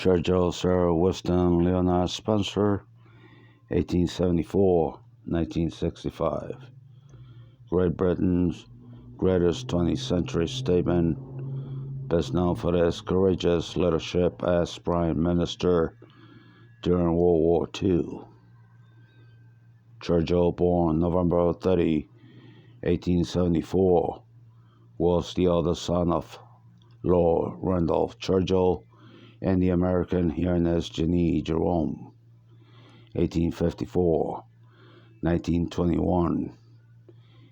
Churchill, Sir Winston, Leonard, Spencer, 1874-1965. Great Britain's greatest 20th century statesman, best known for his courageous leadership as Prime Minister during World War II. Churchill, born November 30, 1874, was the other son of Lord Randolph Churchill and the American Ernest Jenny Jerome. 1854-1921.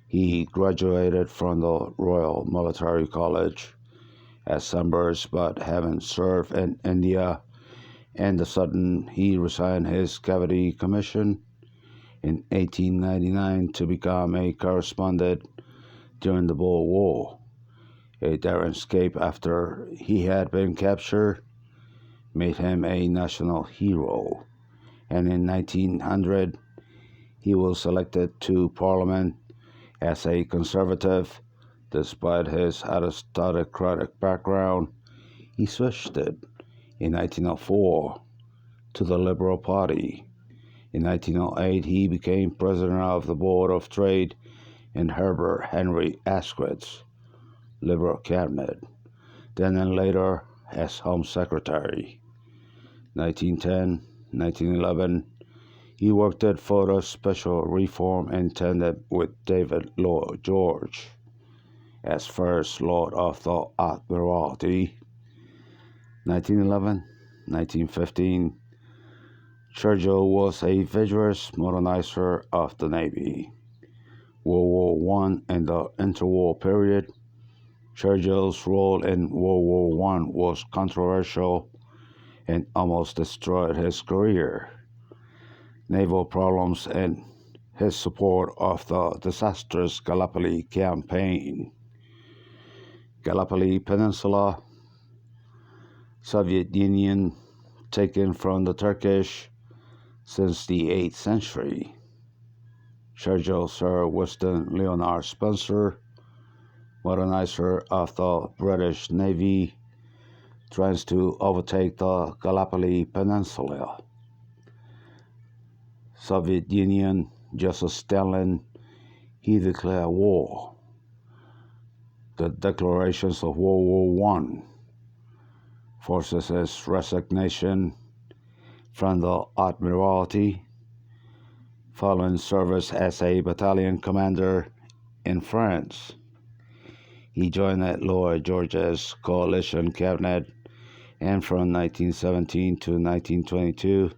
He graduated from the Royal Military College at Sandhurst, but having served in India and the Southern, he resigned his cavalry commission in 1899 to become a correspondent during the Boer War. A daring escape after he had been captured made him a national hero, and in 1900 he was elected to Parliament as a Conservative. Despite his aristocratic background, he switched it in 1904 to the Liberal Party. In 1908, he became president of the Board of Trade in Herbert Henry Asquith's Liberal cabinet, then and later as Home Secretary. 1910-1911, he worked for the special reform intended with David Lloyd George as First Lord of the Admiralty. 1911-1915, Churchill was a vigorous modernizer of the Navy. World War I and the interwar period. Churchill's role in World War I was controversial and almost destroyed his career. Naval problems and his support of the disastrous Gallipoli campaign. Gallipoli Peninsula, Soviet Union, taken from the Turkish since the 8th century. Churchill, Sir Winston Leonard Spencer, modernizer of the British Navy, tries to overtake the Gallipoli Peninsula. Soviet Union, Joseph Stalin, he declared war. The declarations of World War I forces his resignation from the Admiralty, following service as a battalion commander in France. He joined Lloyd George's coalition cabinet, and from 1917 to 1922,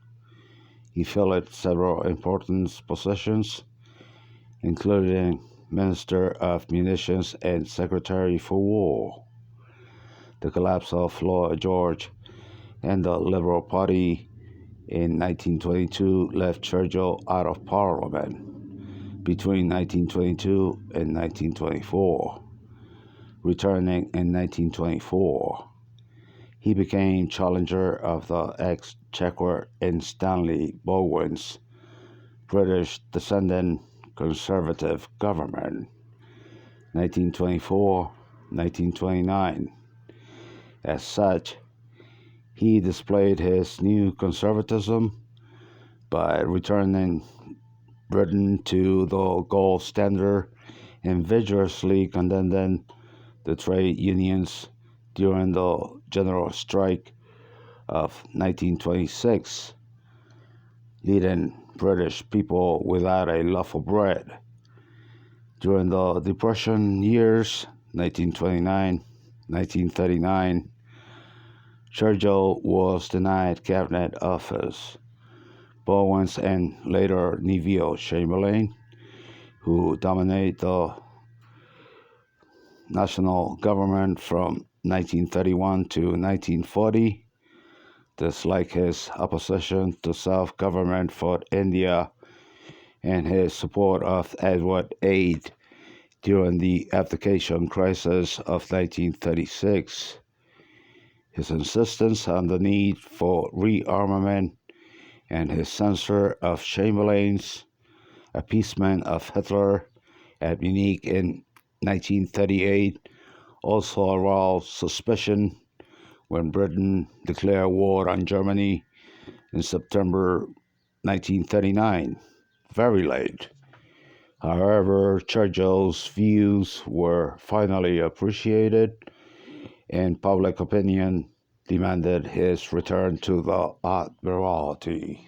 he filled several important positions, including Minister of Munitions and Secretary for War. The collapse of Lloyd George and the Liberal Party in 1922 left Churchill out of Parliament between 1922 and 1924. Returning in 1924, he became challenger of the Exchequer in Stanley Baldwin's British descendant Conservative government. 1924-1929. As such, he displayed his new conservatism by returning Britain to the gold standard and vigorously condemning the trade unions during the general strike of 1926, leaving British people without a loaf of bread. During the Depression years, 1929-1939, Churchill was denied cabinet office. Baldwin's and later Neville Chamberlain, who dominated the national government from 1931 to 1940, disliked his opposition to self-government for India and his support of Edward VIII during the abdication crisis of 1936. His insistence on the need for rearmament and his censure of Chamberlain's appeasement of Hitler at Munich in 1938 also aroused suspicion when Britain declared war on Germany in September 1939. Very late. However, Churchill's views were finally appreciated, and public opinion demanded his return to the Admiralty.